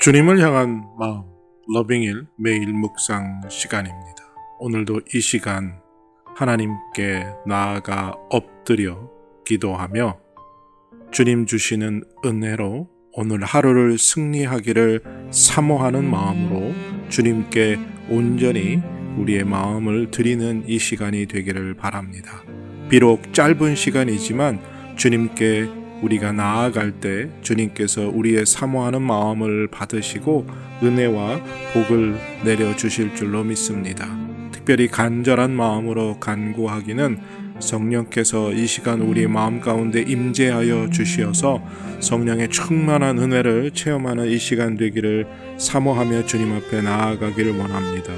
주님을 향한 마음, 러빙일 매일 묵상 시간입니다. 오늘도 이 시간 하나님께 나아가 엎드려 기도하며 주님 주시는 은혜로 오늘 하루를 승리하기를 사모하는 마음으로 주님께 온전히 우리의 마음을 드리는 이 시간이 되기를 바랍니다. 비록 짧은 시간이지만 주님께 우리가 나아갈 때 주님께서 우리의 사모하는 마음을 받으시고 은혜와 복을 내려주실 줄로 믿습니다. 특별히 간절한 마음으로 간구하기는 성령께서 이 시간 우리 마음 가운데 임재하여 주시어서 성령의 충만한 은혜를 체험하는 이 시간 되기를 사모하며 주님 앞에 나아가기를 원합니다.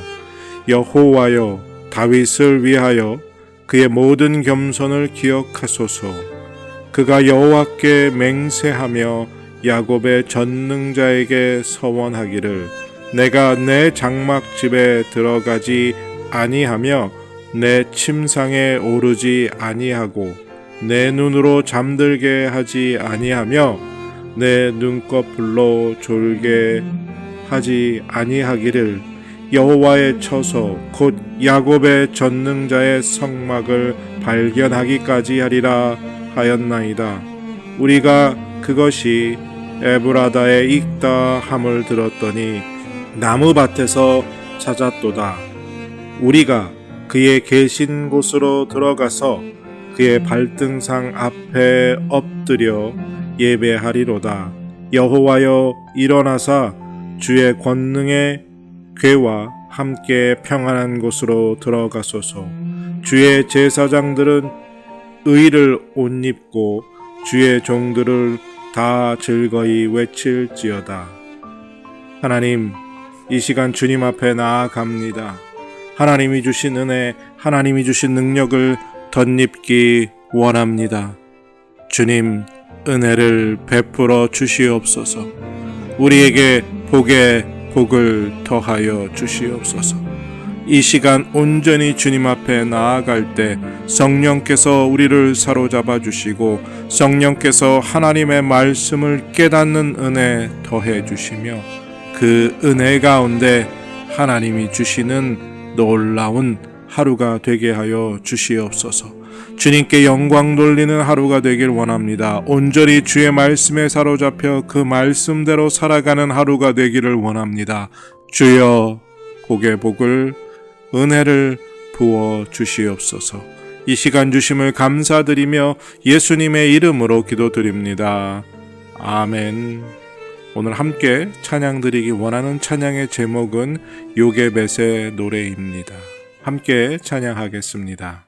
여호와여, 다윗을 위하여 그의 모든 겸손을 기억하소서. 그가 여호와께 맹세하며 야곱의 전능자에게 서원하기를 내가 내 장막집에 들어가지 아니하며 내 침상에 오르지 아니하고 내 눈으로 잠들게 하지 아니하며 내 눈꺼풀로 졸게 하지 아니하기를 여호와의 처소 곧 야곱의 전능자의 성막을 발견하기까지 하리라 하였나이다. 우리가 그것이 에브라다에 있다 함을 들었더니 나무밭에서 찾았도다. 우리가 그의 계신 곳으로 들어가서 그의 발등상 앞에 엎드려 예배하리로다. 여호와여, 일어나사 주의 권능의 궤와 함께 평안한 곳으로 들어가소서. 주의 제사장들은 의를 옷 입고 주의 종들을 다 즐거이 외칠지어다. 하나님, 이 시간 주님 앞에 나아갑니다. 하나님이 주신 은혜, 하나님이 주신 능력을 덧입기 원합니다. 주님, 은혜를 베풀어 주시옵소서. 우리에게 복에 복을 더하여 주시옵소서. 이 시간 온전히 주님 앞에 나아갈 때 성령께서 우리를 사로잡아 주시고 성령께서 하나님의 말씀을 깨닫는 은혜 더해 주시며 그 은혜 가운데 하나님이 주시는 놀라운 하루가 되게 하여 주시옵소서. 주님께 영광 돌리는 하루가 되길 원합니다. 온전히 주의 말씀에 사로잡혀 그 말씀대로 살아가는 하루가 되기를 원합니다. 주여, 복의 복을 은혜를 부어 주시옵소서. 이 시간 주심을 감사드리며 예수님의 이름으로 기도드립니다. 아멘. 오늘 함께 찬양 드리기 원하는 찬양의 제목은 요게벳의 노래입니다. 함께 찬양하겠습니다.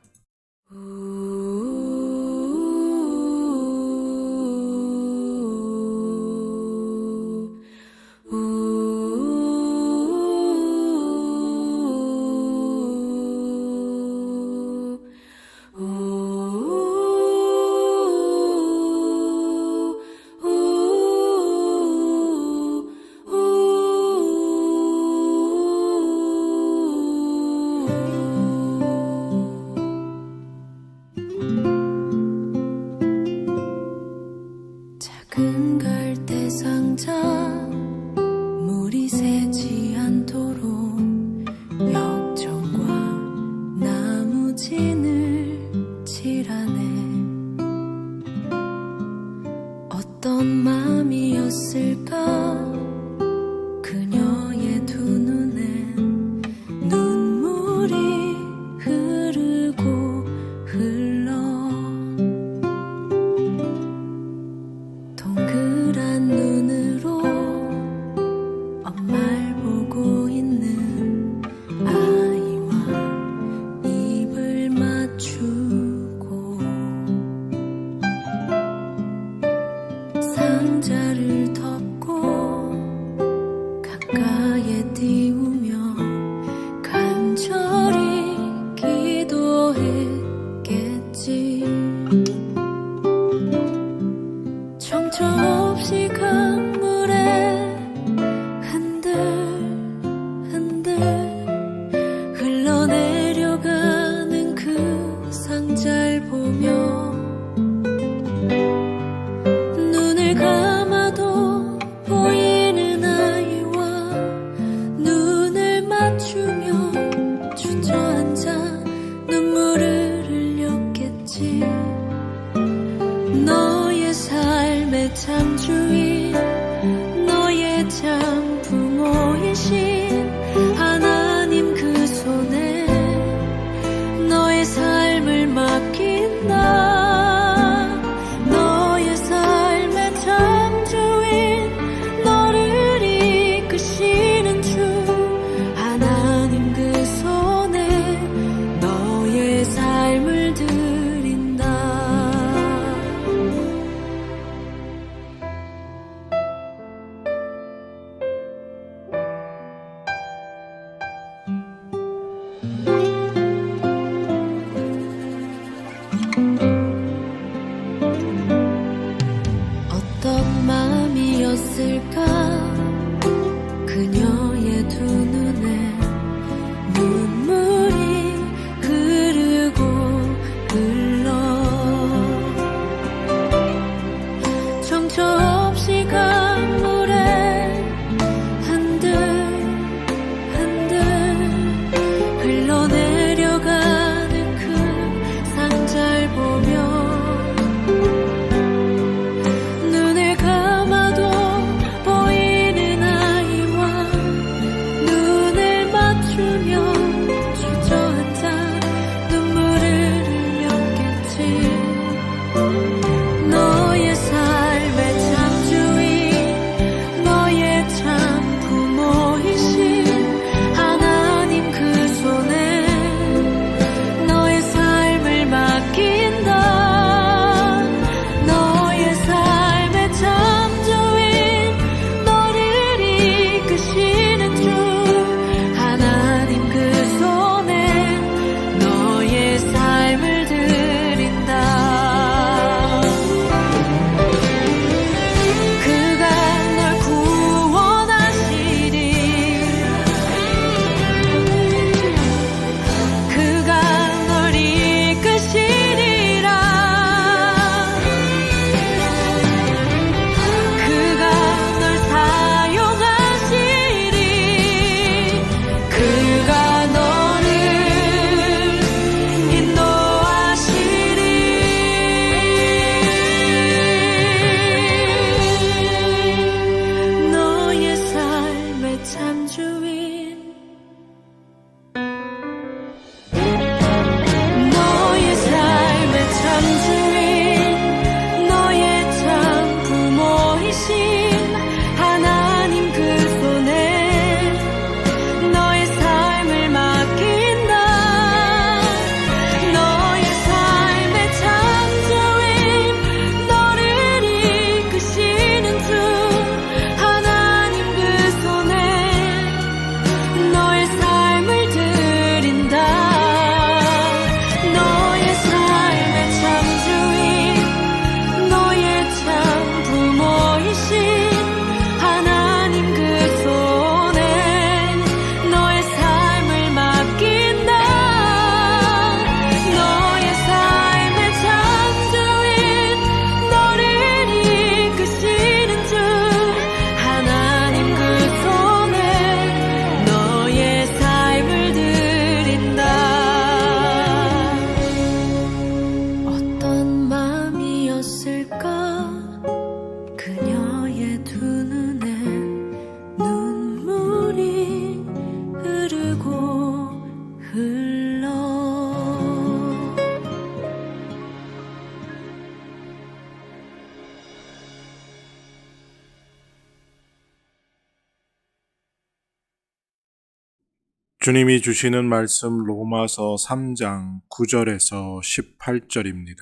주님이 주시는 말씀 로마서 3장 9절에서 18절입니다.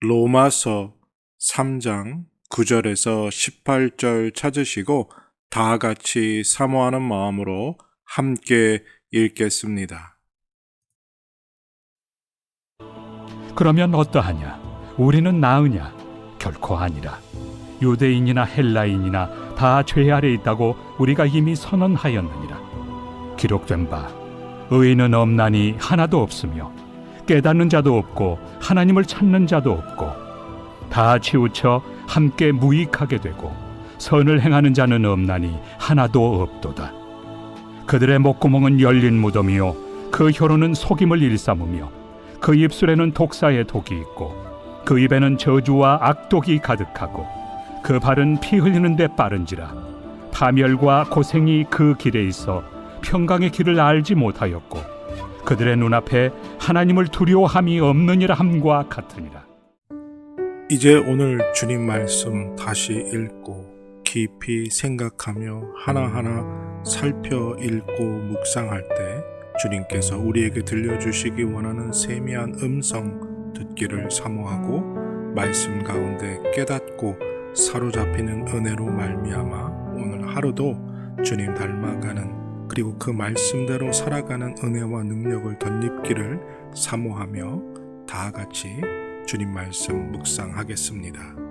로마서 3장 9절에서 18절 찾으시고 다 같이 사모하는 마음으로 함께 읽겠습니다. 그러면 어떠하냐? 우리는 나으냐? 결코 아니라. 유대인이나 헬라인이나 다 죄 아래 있다고 우리가 이미 선언하였느니라. 기록된 바 의인은 없나니 하나도 없으며 깨닫는 자도 없고 하나님을 찾는 자도 없고 다 치우쳐 함께 무익하게 되고 선을 행하는 자는 없나니 하나도 없도다. 그들의 목구멍은 열린 무덤이요 그 혀로는 속임을 일삼으며 그 입술에는 독사의 독이 있고 그 입에는 저주와 악독이 가득하고 그 발은 피 흘리는 데 빠른지라. 파멸과 고생이 그 길에 있어 평강의 길을 알지 못하였고 그들의 눈앞에 하나님을 두려워함이 없느니라 함과 같으니라. 이제 오늘 주님 말씀 다시 읽고 깊이 생각하며 하나하나 살펴 읽고 묵상할 때 주님께서 우리에게 들려주시기 원하는 세미한 음성 듣기를 사모하고 말씀 가운데 깨닫고 사로잡히는 은혜로 말미암아 오늘 하루도 주님 닮아가는 그리고 그 말씀대로 살아가는 은혜와 능력을 덧입기를 사모하며 다 같이 주님 말씀 묵상하겠습니다.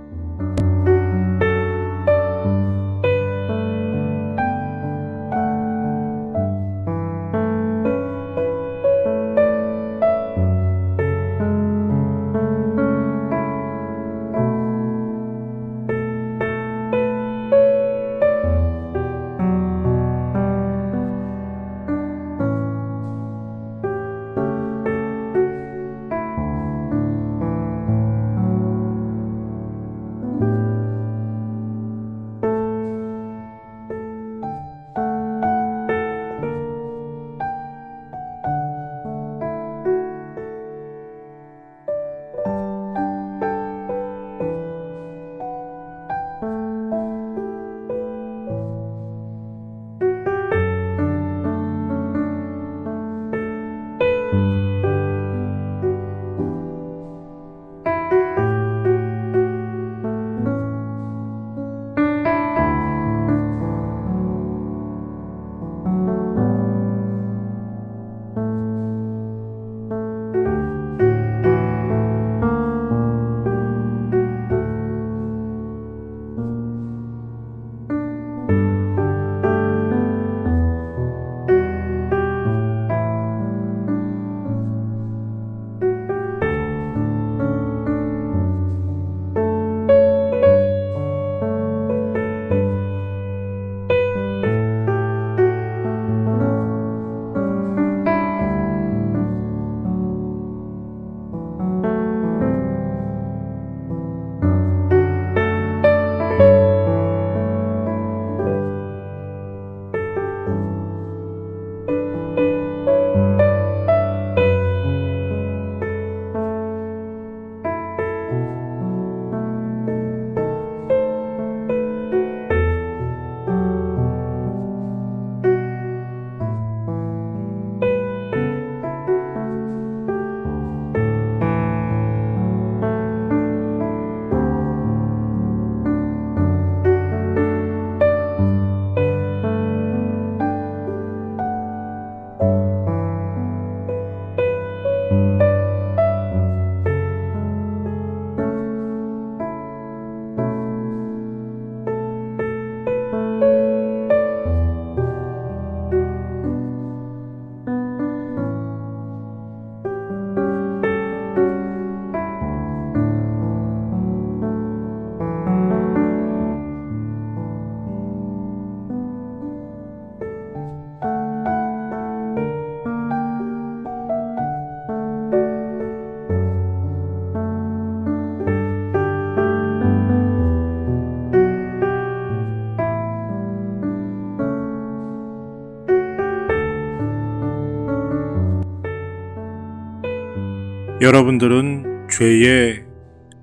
여러분들은 죄의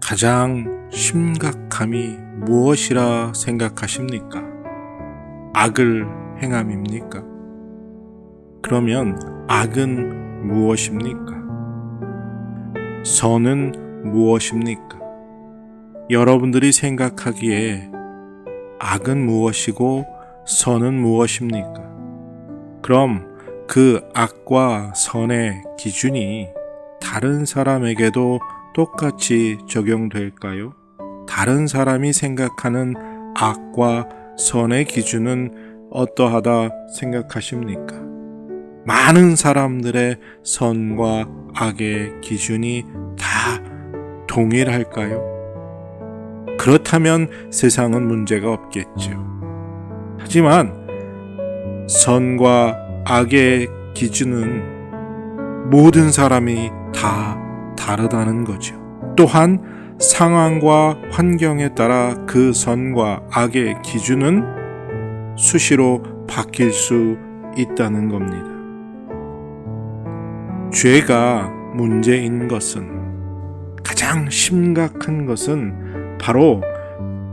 가장 심각함이 무엇이라 생각하십니까? 악을 행함입니까? 그러면 악은 무엇입니까? 선은 무엇입니까? 여러분들이 생각하기에 악은 무엇이고 선은 무엇입니까? 그럼 그 악과 선의 기준이 다른 사람에게도 똑같이 적용될까요? 다른 사람이 생각하는 악과 선의 기준은 어떠하다 생각하십니까? 많은 사람들의 선과 악의 기준이 다 동일할까요? 그렇다면 세상은 문제가 없겠죠. 하지만 선과 악의 기준은 모든 사람이 다 다르다는 거죠. 또한 상황과 환경에 따라 그 선과 악의 기준은 수시로 바뀔 수 있다는 겁니다. 죄가 문제인 것은, 가장 심각한 것은 바로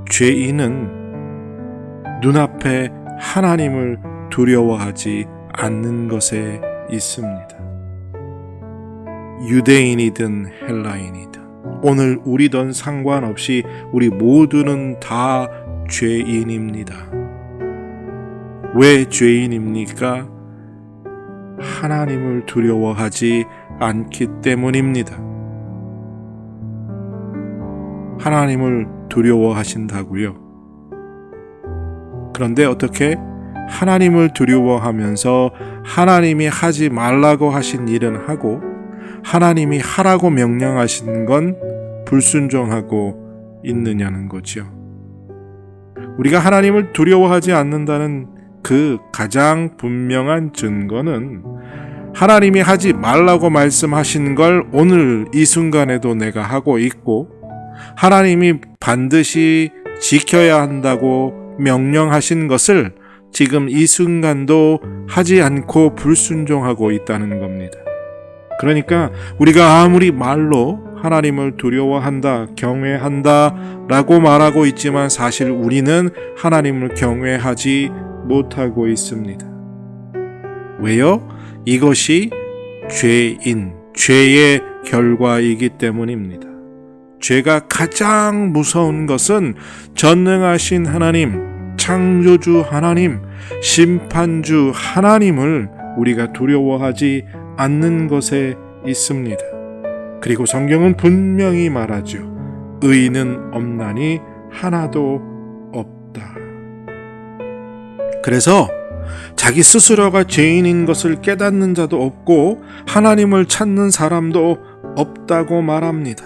죄인은 눈앞에 하나님을 두려워하지 않는 것에 있습니다. 유대인이든 헬라인이든 오늘 우리든 상관없이 우리 모두는 다 죄인입니다. 왜 죄인입니까? 하나님을 두려워하지 않기 때문입니다. 하나님을 두려워하신다고요? 그런데 어떻게 하나님을 두려워하면서 하나님이 하지 말라고 하신 일은 하고 하나님이 하라고 명령하신 건 불순종하고 있느냐는 거죠. 우리가 하나님을 두려워하지 않는다는 그 가장 분명한 증거는 하나님이 하지 말라고 말씀하신 걸 오늘 이 순간에도 내가 하고 있고 하나님이 반드시 지켜야 한다고 명령하신 것을 지금 이 순간도 하지 않고 불순종하고 있다는 겁니다. 그러니까 우리가 아무리 말로 하나님을 두려워한다, 경외한다 라고 말하고 있지만 사실 우리는 하나님을 경외하지 못하고 있습니다. 왜요? 이것이 죄의 결과이기 때문입니다. 죄가 가장 무서운 것은 전능하신 하나님, 창조주 하나님, 심판주 하나님을 우리가 두려워하지 않는 것에 있습니다. 그리고 성경은 분명히 말하죠. 의인은 없나니 하나도 없다. 그래서 자기 스스로가 죄인인 것을 깨닫는 자도 없고 하나님을 찾는 사람도 없다고 말합니다.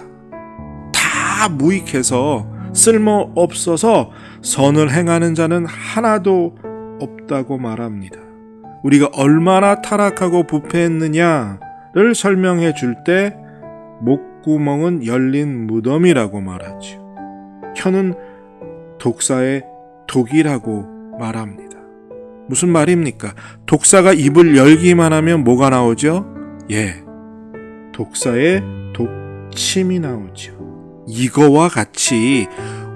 다 무익해서 쓸모없어서 선을 행하는 자는 하나도 없다고 말합니다. 우리가 얼마나 타락하고 부패했느냐를 설명해 줄 때 목구멍은 열린 무덤이라고 말하죠. 혀는 독사의 독이라고 말합니다. 무슨 말입니까? 독사가 입을 열기만 하면 뭐가 나오죠? 독사의 독침이 나오죠. 이거와 같이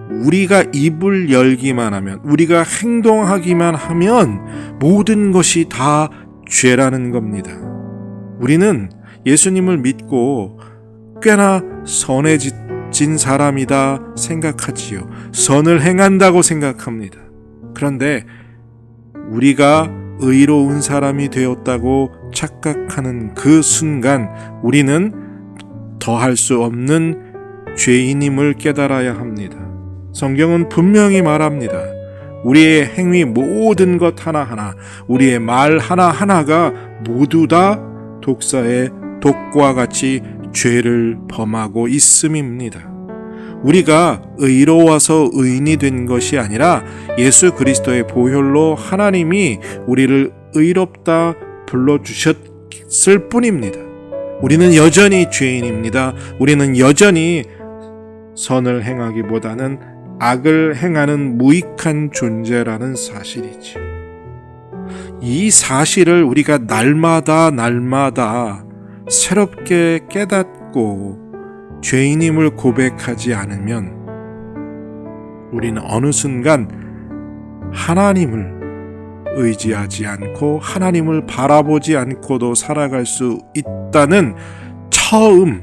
우리가 입을 열기만 하면, 우리가 행동하기만 하면 모든 것이 다 죄라는 겁니다. 우리는 예수님을 믿고 꽤나 선해진 사람이다 생각하지요. 선을 행한다고 생각합니다. 그런데 우리가 의로운 사람이 되었다고 착각하는 그 순간 우리는 더할 수 없는 죄인임을 깨달아야 합니다. 성경은 분명히 말합니다. 우리의 행위 모든 것 하나하나, 우리의 말 하나하나가 모두 다 독사의 독과 같이 죄를 범하고 있음입니다. 우리가 의로워서 의인이 된 것이 아니라 예수 그리스도의 보혈로 하나님이 우리를 의롭다 불러주셨을 뿐입니다. 우리는 여전히 죄인입니다. 우리는 여전히 선을 행하기보다는 악을 행하는 무익한 존재라는 사실이죠. 이 사실을 우리가 날마다 새롭게 깨닫고 죄인임을 고백하지 않으면 우리는 어느 순간 하나님을 의지하지 않고 하나님을 바라보지 않고도 살아갈 수 있다는 처음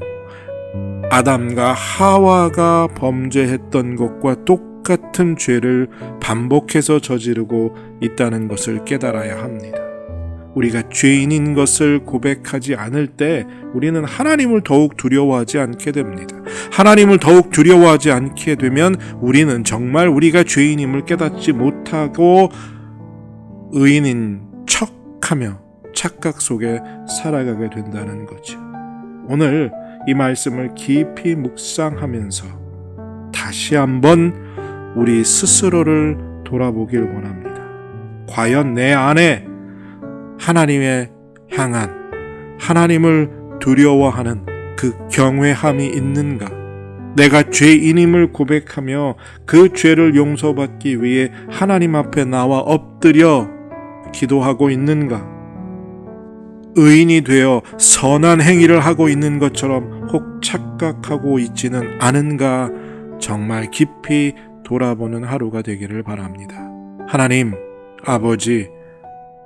아담과 하와가 범죄했던 것과 똑같은 죄를 반복해서 저지르고 있다는 것을 깨달아야 합니다. 우리가 죄인인 것을 고백하지 않을 때 우리는 하나님을 더욱 두려워하지 않게 됩니다. 하나님을 더욱 두려워하지 않게 되면 우리는 정말 우리가 죄인임을 깨닫지 못하고 의인인 척하며 착각 속에 살아가게 된다는 거죠. 오늘 이 말씀을 깊이 묵상하면서 다시 한번 우리 스스로를 돌아보길 원합니다. 과연 내 안에 하나님의 향한, 하나님을 두려워하는 그 경외함이 있는가? 내가 죄인임을 고백하며 그 죄를 용서받기 위해 하나님 앞에 나와 엎드려 기도하고 있는가? 의인이 되어 선한 행위를 하고 있는 것처럼 혹 착각하고 있지는 않은가? 정말 깊이 돌아보는 하루가 되기를 바랍니다. 하나님, 아버지,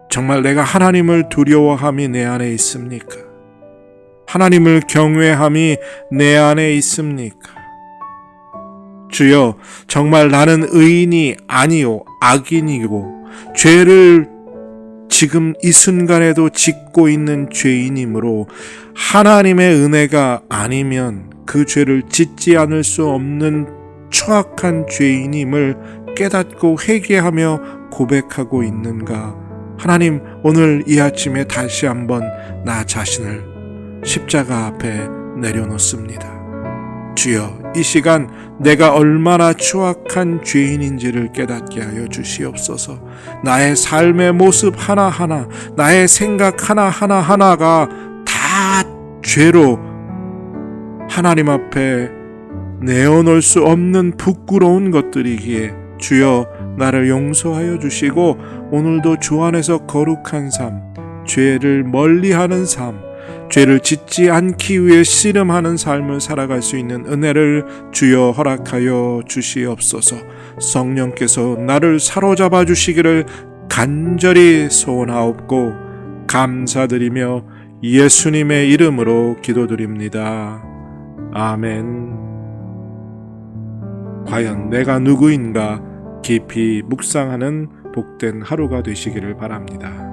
정말 내가 하나님을 두려워함이 내 안에 있습니까? 하나님을 경외함이 내 안에 있습니까? 주여, 정말 나는 의인이 아니요 악인이고 죄를 지금 이 순간에도 짓고 있는 죄인이므로 하나님의 은혜가 아니면 그 죄를 짓지 않을 수 없는 추악한 죄인임을 깨닫고 회개하며 고백하고 있는가? 하나님, 오늘 이 아침에 다시 한번 나 자신을 십자가 앞에 내려놓습니다. 주여, 이 시간 내가 얼마나 추악한 죄인인지를 깨닫게 하여 주시옵소서. 나의 삶의 모습 하나하나, 나의 생각 하나하나가 다 죄로 하나님 앞에 내어놓을 수 없는 부끄러운 것들이기에 주여 나를 용서하여 주시고 오늘도 주 안에서 거룩한 삶, 죄를 멀리하는 삶, 죄를 짓지 않기 위해 씨름하는 삶을 살아갈 수 있는 은혜를 주여 허락하여 주시옵소서. 성령께서 나를 사로잡아 주시기를 간절히 소원하옵고 감사드리며 예수님의 이름으로 기도드립니다. 아멘. 과연 내가 누구인가 깊이 묵상하는 복된 하루가 되시기를 바랍니다.